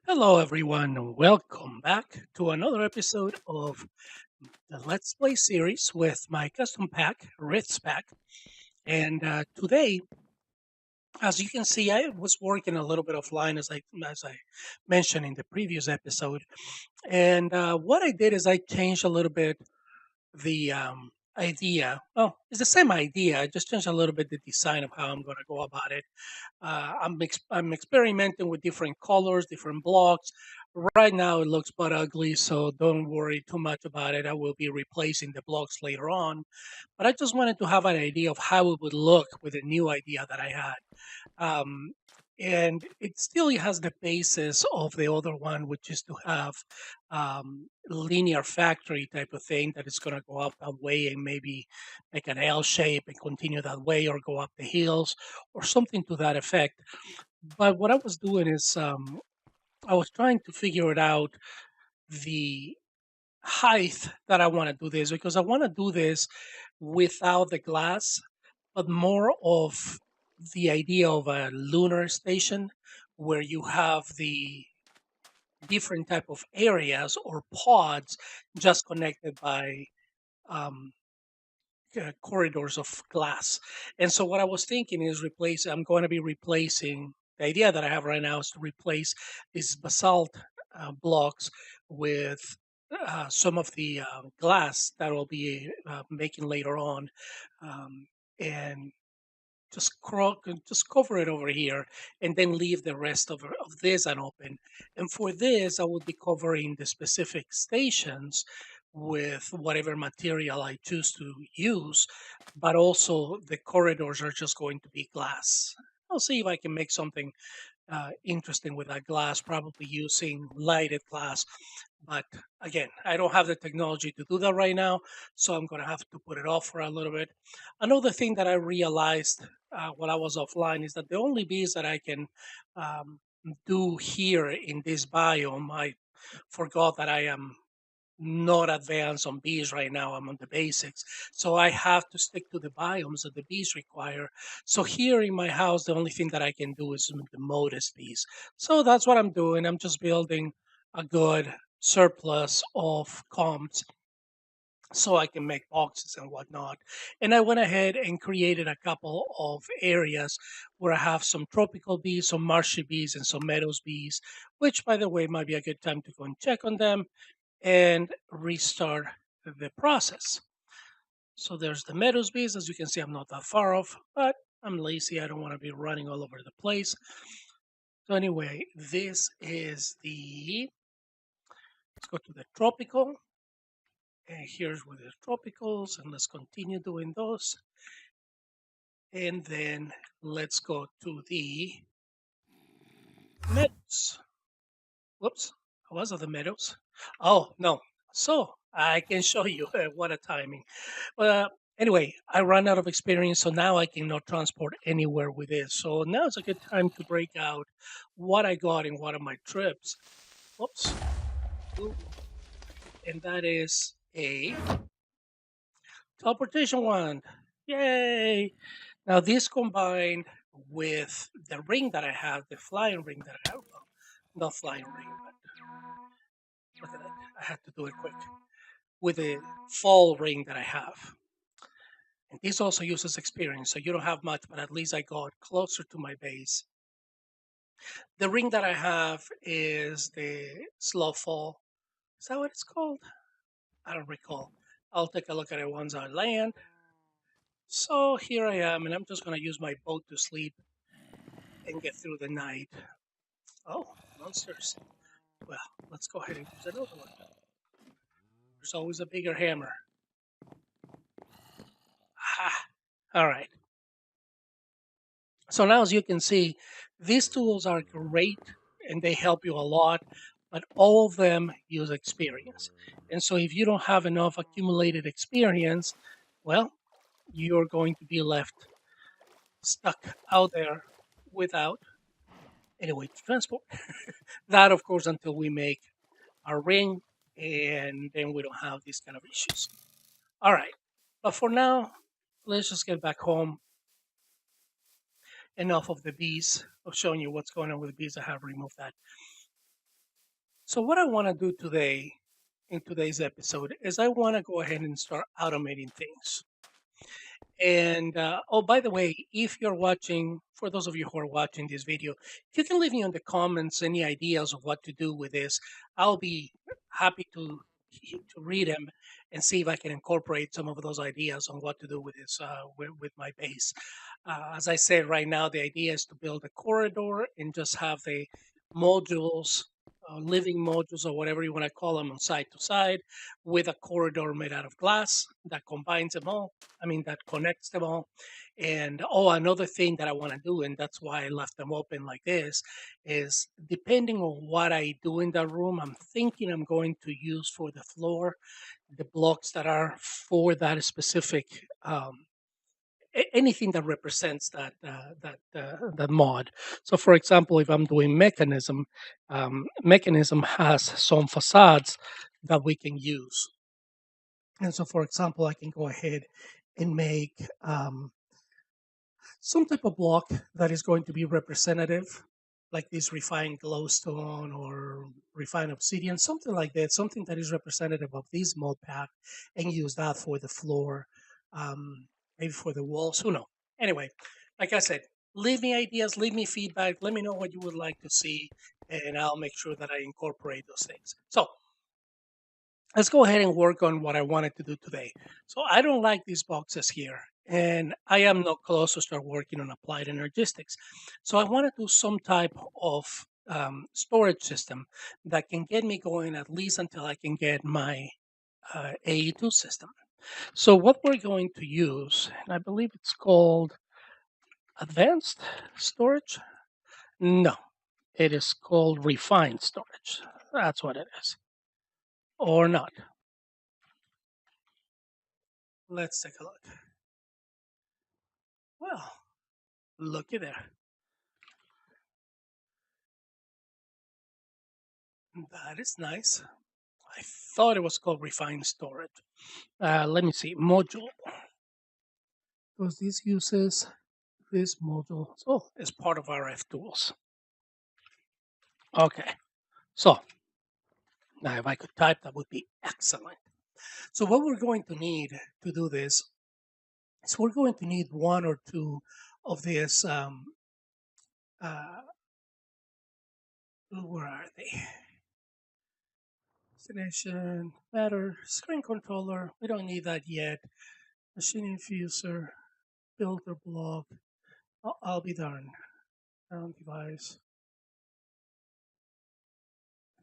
Hello, everyone. Welcome back to another episode of the Let's Play series with my custom pack, Rith's pack. And today, as you can see, I was working a little bit offline, as I mentioned in the previous episode. And what I did is I changed a little bit the idea. Well, it's the same idea. I just changed a little bit the design of how I'm going to go about it. I'm experimenting with different colors, different blocks. Right now, it looks but ugly, so don't worry too much about it. I will be replacing the blocks later on. But I just wanted to have an idea of how it would look with the new idea that I had. Um, and it still has the basis of the other one, which is to have linear factory type of thing that is going to go up that way and maybe make an L shape and continue that way or go up the hills or something to that effect. But what I was doing is I was trying to figure it out the height that I want to do this because I want to do this without the glass, but more of the idea of a lunar station where you have the different type of areas or pods just connected by um, corridors of glass. And so what I was thinking is I'm going to be replacing the idea that I have right now is to replace these basalt blocks with some of the glass that I'll be making later on. Um, and just cover it over here and then leave the rest of this unopened. And for this, I will be covering the specific stations with whatever material I choose to use, but also the corridors are just going to be glass. I'll see if I can make something interesting with that glass, probably using lighted glass. But again, I don't have the technology to do that right now, so I'm going to have to put it off for a little bit. Another thing that I realized while I was offline is that the only bees that I can um, do here in this biome, I forgot that I am not advanced on bees right now. I'm on the basics. So I have to stick to the biomes that the bees require. So here in my house, the only thing that I can do is the modest bees. So that's what I'm doing. I'm just building a good surplus of combs so I can make boxes and whatnot. And I went ahead and created a couple of areas where I have some tropical bees, some marshy bees, and some meadows bees, which, by the way, might be a good time to go and check on them and restart the process. So there's the meadows bees. As you can see, I'm not that far off, but I'm lazy. I don't want to be running all over the place. So anyway, this is let's go to the tropical. And here's with the tropicals, and let's continue doing those. And then let's go to the meadows. Whoops, was it the meadows? Oh, no. So I can show you what a timing. Well, anyway, I ran out of experience, so now I cannot transport anywhere with this. So now it's a good time to break out what I got in one of my trips. Whoops. Ooh. And that is a teleportation wand. Yay! Now this combined with the ring that I have, the flying ring that I have, well, not flying ring, but look at that. I had to do it quick. With the fall ring that I have. And this also uses experience, so you don't have much, but at least I got closer to my base. The ring that I have is the slow fall. Is that what it's called? I don't recall. I'll take a look at it once I land. So here I am, and I'm just going to use my boat to sleep and get through the night. Oh, monsters. Well, let's go ahead and use another one. There's always a bigger hammer. Ah, all right. So now, as you can see, these tools are great and they help you a lot, but all of them use experience. And so if you don't have enough accumulated experience, well, you're going to be left stuck out there without any way to transport. That, of course, until we make our ring, and then we don't have these kind of issues. All right. But for now, let's just get back home. Enough of the bees, of showing you what's going on with the bees. I have removed that. So what I want to do today in today's episode is I want to go ahead and start automating things. And oh, by the way, if you're watching, for those of you who are watching this video, if you can leave me in the comments any ideas of what to do with this, I'll be happy to read them and see if I can incorporate some of those ideas on what to do with this with my base. As I said, right now the idea is to build a corridor and just have the modules, living modules or whatever you want to call them, on side to side, with a corridor made out of glass that combines them all. I mean, that connects them all. And oh, another thing that I want to do, and that's why I left them open like this, is depending on what I do in that room, I'm thinking I'm going to use for the floor the blocks that are for that specific anything that represents that mod. So, for example, if I'm doing mechanism, mechanism has some facades that we can use. And so, for example, I can go ahead and make some type of block that is going to be representative, like this refined glowstone or refined obsidian, something like that, something that is representative of this mod pack, and use that for the floor, maybe for the walls, who knows. Anyway, like I said, leave me ideas, leave me feedback, let me know what you would like to see, and I'll make sure that I incorporate those things. So, let's go ahead and work on what I wanted to do today. So I don't like these boxes here, and I am not close to start working on applied energistics. So I want to do some type of storage system that can get me going at least until I can get my AE2 system. So what we're going to use, and I believe it's called advanced storage. No, it is called refined storage. That's what it is, or not. Let's take a look. Well, looky there. That is nice. I thought it was called refined storage. Let me see. Module. Because this uses this module. Oh, it's part of RF tools. Okay. So now if I could type, that would be excellent. So what we're going to need to do this is we're going to need one or two of these. Where are they? Destination, matter, screen controller. We don't need that yet. Machine infuser, builder block. I'll be darned. Ground device.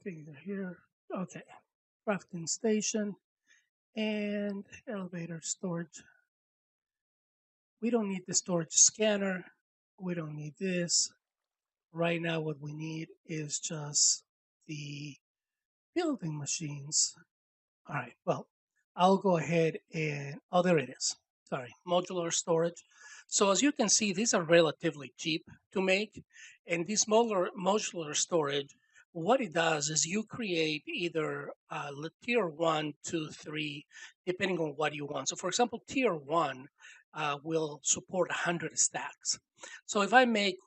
Okay, they're here. Okay. Crafting station and elevator storage. We don't need the storage scanner. We don't need this. Right now, what we need is just the building machines. All right. Well, I'll go ahead and, oh, there it is. Sorry, modular storage. So as you can see, these are relatively cheap to make. And this modular storage, what it does is you create either tier one, two, three, depending on what you want. So for example, tier one will support 100 stacks. So if I make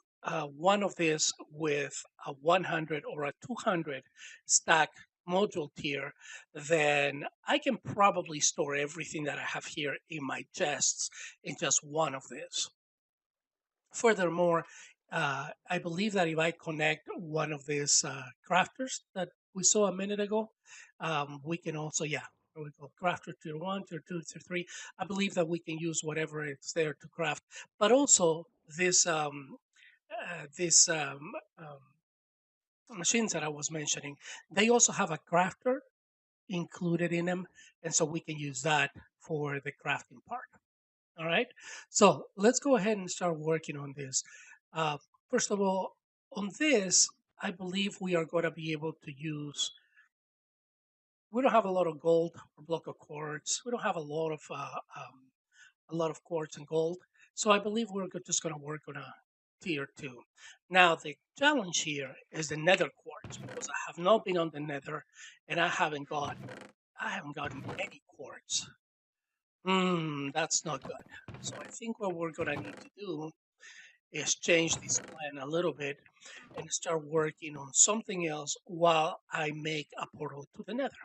one of this with a 100 or a 200 stack module tier, then I can probably store everything that I have here in my chests in just one of these. Furthermore, I believe that if I connect one of these crafters that we saw a minute ago, we can also, yeah, there we go, crafter tier one, tier two, tier three. I believe that we can use whatever is there to craft, but also this machines that I was mentioning, they also have a crafter included in them. And so we can use that for the crafting part. All right. So let's go ahead and start working on this. Uh, First of all, on this, I believe we are going to be able to use, we don't have a lot of gold or block of quartz. We don't have a lot of quartz and gold. So I believe we're just going to work on a tier two. Now the challenge here is the nether quartz because I have not been on the nether and I haven't gotten any quartz. That's not good. So I think what we're gonna need to do is change this plan a little bit and start working on something else while I make a portal to the nether.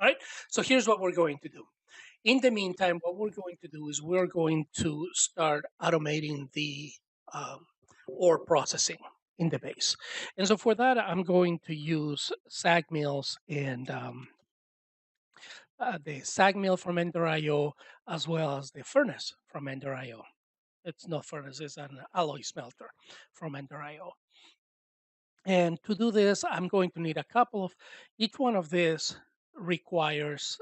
All right. So here's what we're going to do. In the meantime, what we're going to do is we're going to start automating the um, ore processing in the base. And so for that, I'm going to use SAG mills and the SAG mill from Ender.io as well as the furnace from Ender.io. It's not furnace, it's an alloy smelter from Ender.io. And to do this, I'm going to need a couple of, each one of these requires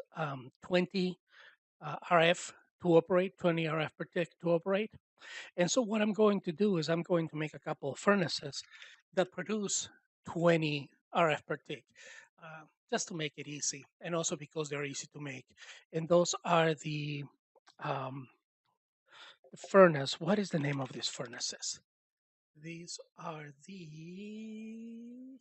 20 RF to operate, 20 RF per tick to operate. And so what I'm going to do is I'm going to make a couple of furnaces that produce 20 RF per tick, just to make it easy, and also because they're easy to make. And those are um, the furnace. What is the name of these furnaces? These are the.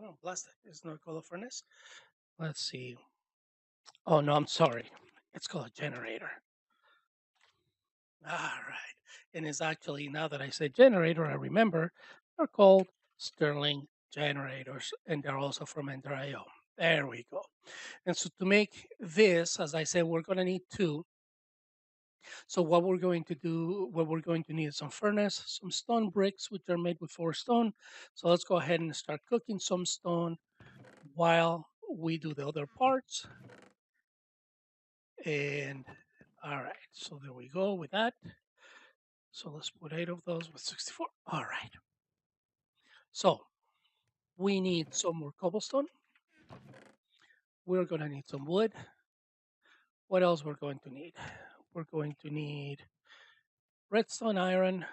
Oh, blast it! It's not called a furnace. Let's see. Oh no, I'm sorry. It's called a generator. All right. And it's actually, now that I said generator, I remember they're called Stirling generators, and they're also from Ender.io. There we go. And so to make this, as I said, we're going to need two. So what we're going to do, what we're going to need is some furnace, some stone bricks, which are made with 4 stone. So let's go ahead and start cooking some stone while we do the other parts. And all right, so there we go with that. So let's put 8 of those with 64. All right. So we need some more cobblestone. We're going to need some wood. What else we're going to need? We're going to need redstone, iron,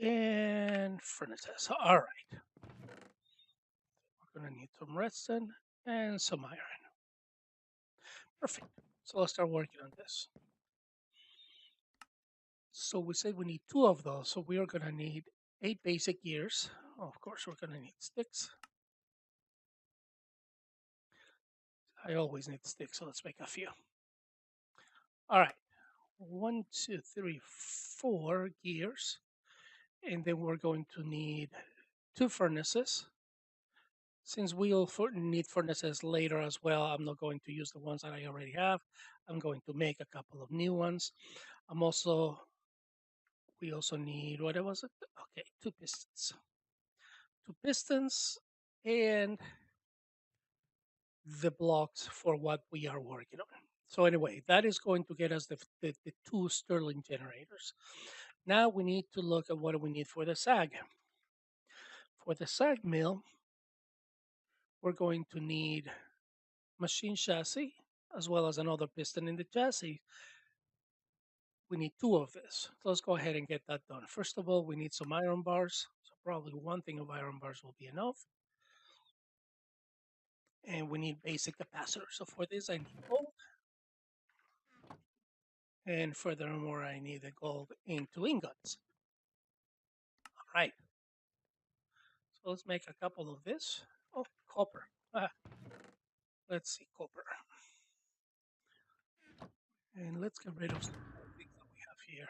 and furnaces. All right. We're going to need some redstone and some iron. Perfect. So let's start working on this. So we said we need 2 of those. So we are going to need 8 basic gears. Oh, of course, we're going to need sticks. I always need sticks, so let's make a few. All right. 1, 2, 3, 4 gears. And then we're going to need 2 furnaces. Since we'll need furnaces later as well, I'm not going to use the ones that I already have. I'm going to make a couple of new ones. We also need, what was it? Okay, 2 pistons. 2 pistons and the blocks for what we are working on. So anyway, that is going to get us the 2 Stirling generators. Now we need to look at what we need for the SAG. For the SAG mill, we're going to need machine chassis as well as another piston in the chassis. We need 2 of this. So let's go ahead and get that done. First of all, we need some iron bars. So probably 1 thing of iron bars will be enough. And we need basic capacitors. So for this, I need gold. And furthermore, I need the gold into ingots. All right. So let's make a couple of this. Oh, copper. Let's see, copper. And let's get rid of some things that we have here.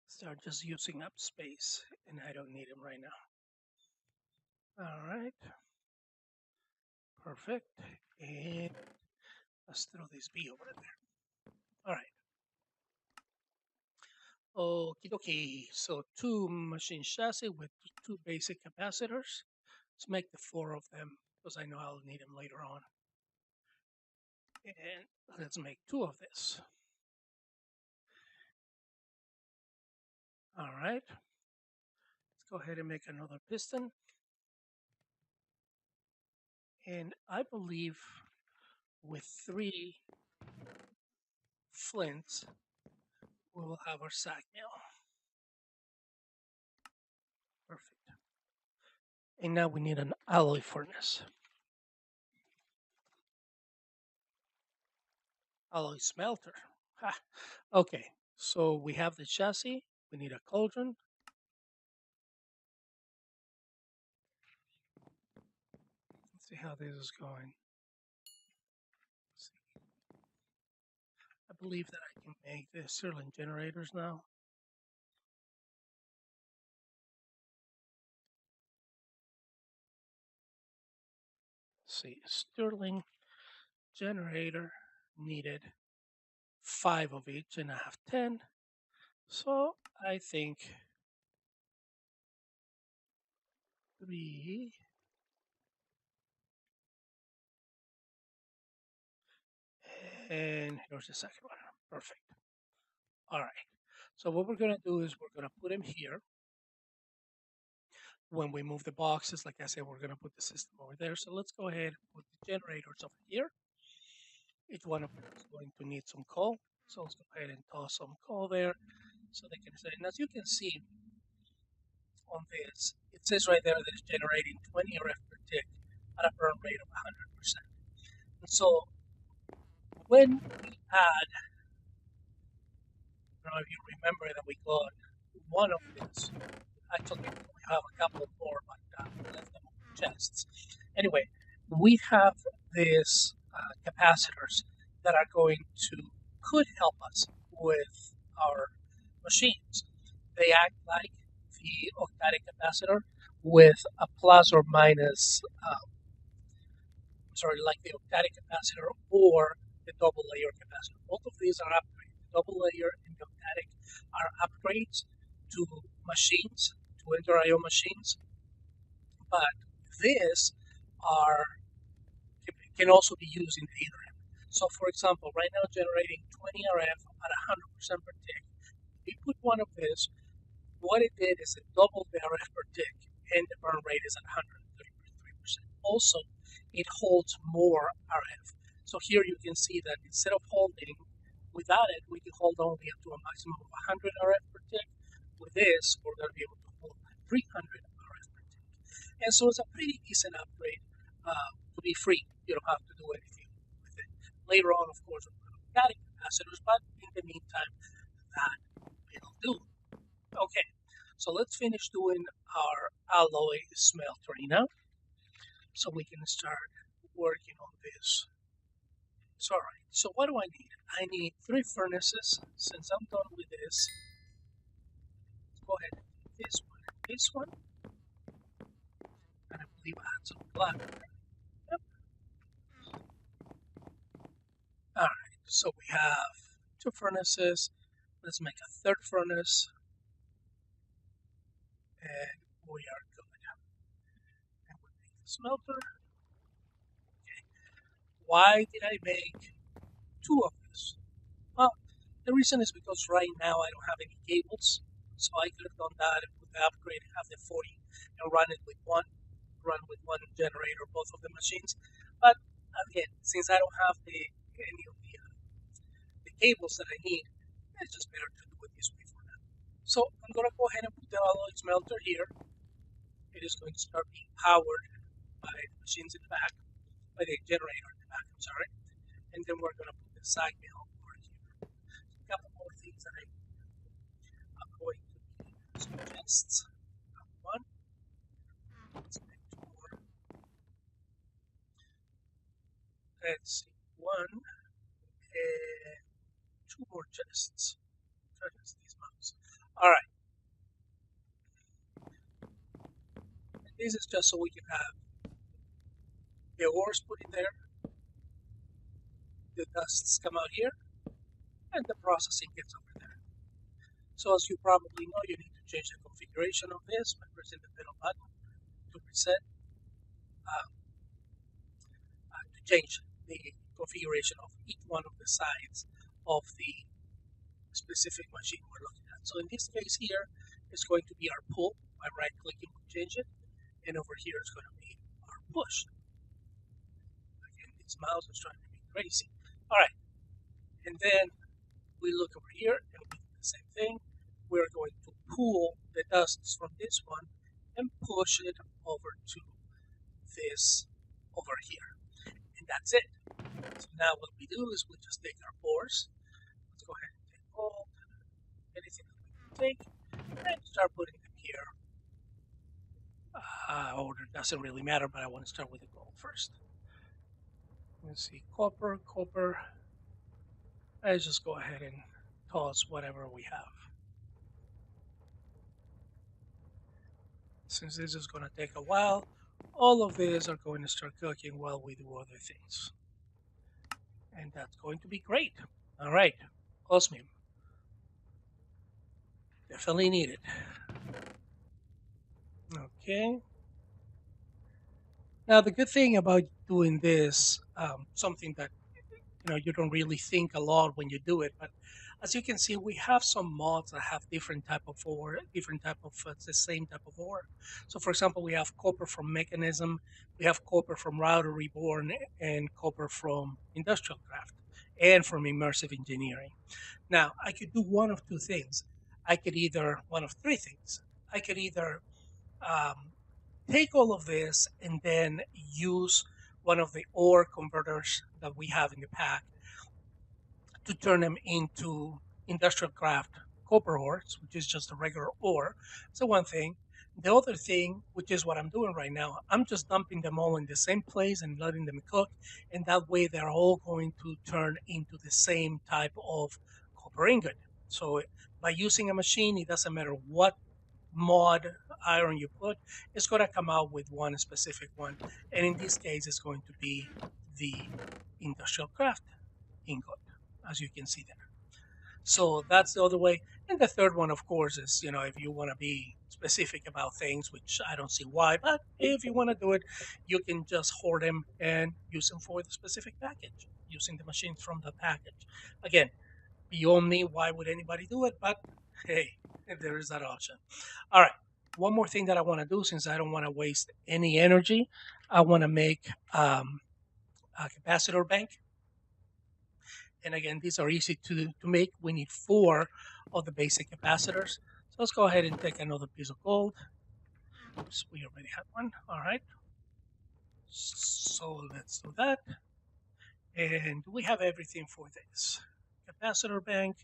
Start just using up space, and I don't need them right now. All right. Perfect. And let's throw this B over there. All right. Okie dokie. So 2 machine chassis with 2 basic capacitors. Let's make the 4 of them because I know I'll need them later on. And let's make 2 of this. All right. Let's go ahead and make another piston. And I believe with 3 flints, we will have our SAG mill. Perfect. And now we need an alloy furnace. Alloy smelter. Ha. Okay, so we have the chassis. We need a cauldron. Let's see how this is going. believe that I can make the Stirling generators now. Let's see, Stirling generator needed 5 of each, and I have 10. So I think 3, and here's the second one. Perfect. All right. So what we're going to do is we're going to put them here. When we move the boxes, like I said, we're going to put the system over there. So let's go ahead and put the generators over here. Each one of them is going to need some coal. So let's go ahead and toss some coal there so they can say. And as you can see on this, it says right there that it's generating 20 RF per tick at a burn rate of 100%. And so when we add, I don't know if you remember that we got one of these. Actually, we have a couple more, but we left them on chests. Anyway, we have these capacitors that are going to could help us with our machines. They act like the octadic capacitor with a plus or minus, like the octadic capacitor or the double layer capacitor. Both of these are upgrades. The double layer and the octadic are upgrades to machines, to inter-IO machines, but these are can also be used in the Ethernet. So, for example, right now generating 20 RF at 100% per tick. If we put one of these, what it did is it doubled the RF per tick, and the burn rate is at 133%. Also, it holds more RF. So here you can see that instead of holding, without it, we can hold only up to a maximum of 100 RF per tick. With this, we're going to be able to hold 300 RF per tick. And so it's a pretty decent upgrade to be free. You don't have to do anything with it. Later on, of course, we're going to be adding capacitors, but in the meantime, that will do. Okay, so let's finish doing our alloy smelting now, so we can start working on this. So, all right, so what do I need? I need 3 furnaces. Since I'm done with this, let's go ahead and do this one, and I believe I had some black. Yep. All right, so we have 2 furnaces. Let's make a 3rd furnace, and we are good. And we make the smelter. Okay. Why did I make 2 of this? Well, the reason is because right now I don't have any cables, so I could have done that with the upgrade, have the 40, and run with one generator, both of the machines. But again, since I don't have any of the cables that I need, it's just better to do it this way for now. So I'm going to go ahead and put the alloy smelter here. It is going to start being powered by the machines in the back, by the generator in the back, I'm sorry. And then we're going to put the side mill over here. A couple more things that I'm going to need. Some chests. One. Let's make 2 more. Let's see. 1 and 2 more chests. Chests these mounts. Alright. This is just so we can have the ores put in there. The dusts come out here. And the processing gets over there. So as you probably know, you need to change the configuration of this by pressing the middle button to reset, to change the configuration of each one of the sides of the specific machine we're looking at. So in this case here, it's going to be our pull. By right-clicking, we change it. And over here, it's going to be our push. Again, this mouse is trying to be crazy. All right. And then we look over here, and we do the same thing. We're going to pull the dusts from this one and push it over to this over here. And that's it. So now what we do is we just take our ores. Let's go ahead and take gold, anything that we can take, and start putting them here. Order doesn't really matter, but I want to start with the gold first. Let's see, copper. Let's just go ahead and toss whatever we have. Since this is going to take a while, all of these are going to start cooking while we do other things. And that's going to be great. All right, osmium, definitely needed. Okay. Now the good thing about doing this, something that you don't really think a lot when you do it, but as you can see, we have some mods that have different type of ore, different type of the same type of ore. So for example, we have copper from mechanism, we have copper from router reborn, and copper from industrial craft, and from immersive engineering. Now I could do one of two things. I could either one of three things. I could either um, take all of this and then use one of the ore converters that we have in the pack to turn them into industrial craft copper ores, which is just a regular ore. So one thing. The other thing, which is what I'm doing right now, I'm just dumping them all in the same place and letting them cook, and that way they're all going to turn into the same type of copper ingot. So by using a machine, it doesn't matter what mod iron you put, it's going to come out with one specific one. And in this case, it's going to be the industrial craft ingot, as you can see there. So that's the other way. And the third one, of course, is if you want to be specific about things, which I don't see why, but if you want to do it, you can just hoard them and use them for the specific package using the machines from the package. Again, beyond me, why would anybody do it? But hey, if there is that option. All right. One more thing that I want to do, since I don't want to waste any energy, I want to make a capacitor bank. And again, these are easy to make. We need 4 of the basic capacitors. So let's go ahead and take another piece of gold. Oops, we already had one. All right. So let's do that. And we have everything for this. Capacitor bank,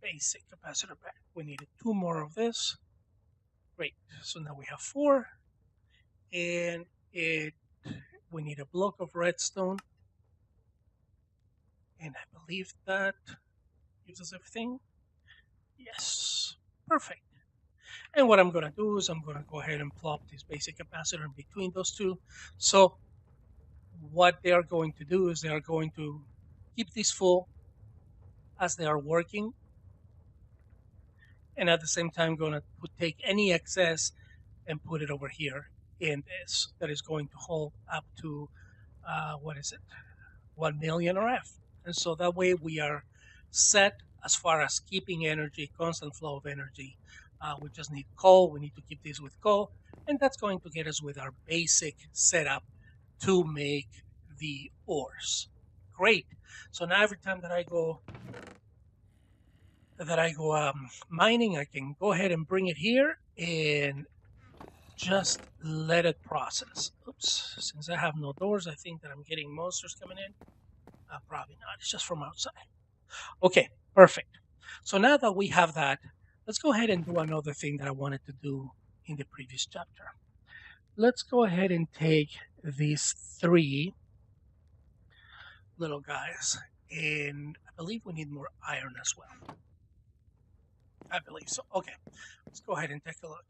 basic capacitor bank. We needed 2 more of this. Great. So now we have 4. And we need a block of redstone. And I believe that gives us everything. Yes. Perfect. And what I'm going to do is I'm going to go ahead and plop this basic capacitor in between those two. So what they are going to do is they are going to keep this full as they are working. And at the same time, going to take any excess and put it over here in this. That is going to hold up to, what is it, 1 million RF. And so that way we are set as far as keeping energy, constant flow of energy. We just need coal. We need to keep this with coal. And that's going to get us with our basic setup to make the ores. Great. So now every time that I go mining, I can go ahead and bring it here and just let it process. Oops, since I have no doors, I think that I'm getting monsters coming in. Probably not, it's just from outside. Okay, perfect. So now that we have that, let's go ahead and do another thing that I wanted to do in the previous chapter. Let's go ahead and take these 3 little guys, and I believe we need more iron as well. I believe so. Okay, let's go ahead and take a look.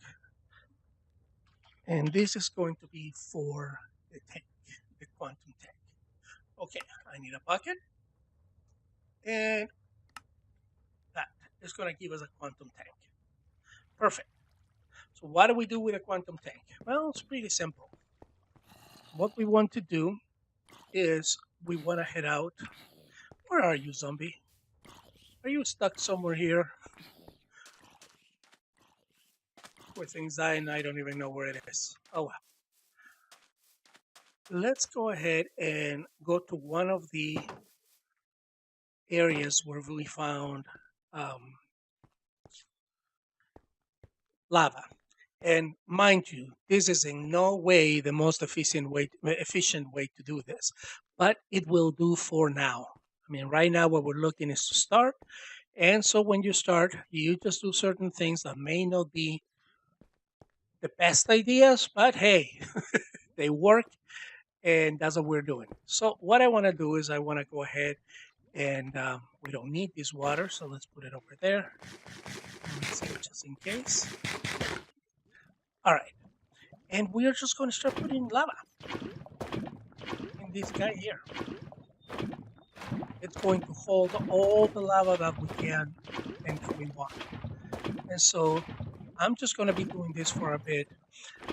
And this is going to be for the tank, the quantum tank. Okay, I need a bucket, and that is going to give us a quantum tank. Perfect. So what do we do with a quantum tank? Well, it's pretty simple. What we want to do is we want to head out. Where are you, zombie? Are you stuck somewhere here? Poor thing's dying. I don't even know where it is. Oh well. Let's go ahead and go to one of the areas where we found lava. And mind you, this is in no way the most efficient way to do this, but it will do for now. I mean, right now what we're looking is to start. And so when you start, you just do certain things that may not be the best ideas, but hey, they work, and that's what we're doing. So what I want to do is I want to go ahead and we don't need this water, so let's put it over there. Let's see, just in case. All right, and we are just going to start putting lava in this guy here. It's going to hold all the lava that we can and that we want. And so I'm just going to be doing this for a bit.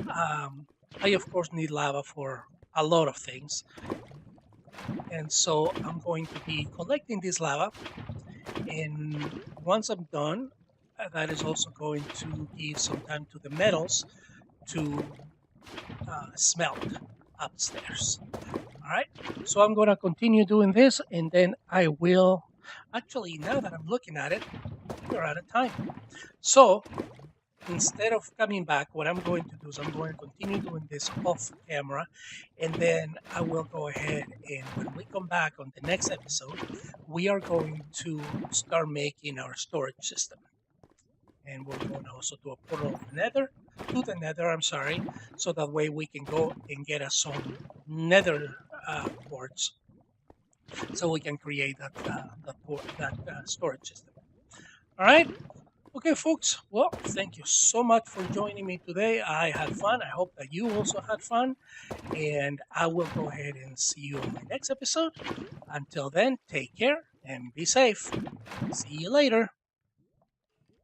I, of course, need lava for a lot of things. And so I'm going to be collecting this lava. And once I'm done, that is also going to give some time to the metals to smelt upstairs. All right, so I'm going to continue doing this, and then I will, actually, now that I'm looking at it, we're out of time. So instead of coming back, what I'm going to do is I'm going to continue doing this off camera, and then I will go ahead, and when we come back on the next episode, we are going to start making our storage system. And we're going to also do a portal of the nether, I'm sorry, so that way we can go and get us some nether quartz, so we can create that storage system. All right. Okay, folks. Well, thank you so much for joining me today. I had fun. I hope that you also had fun. And I will go ahead and see you on my next episode. Until then, take care and be safe. See you later.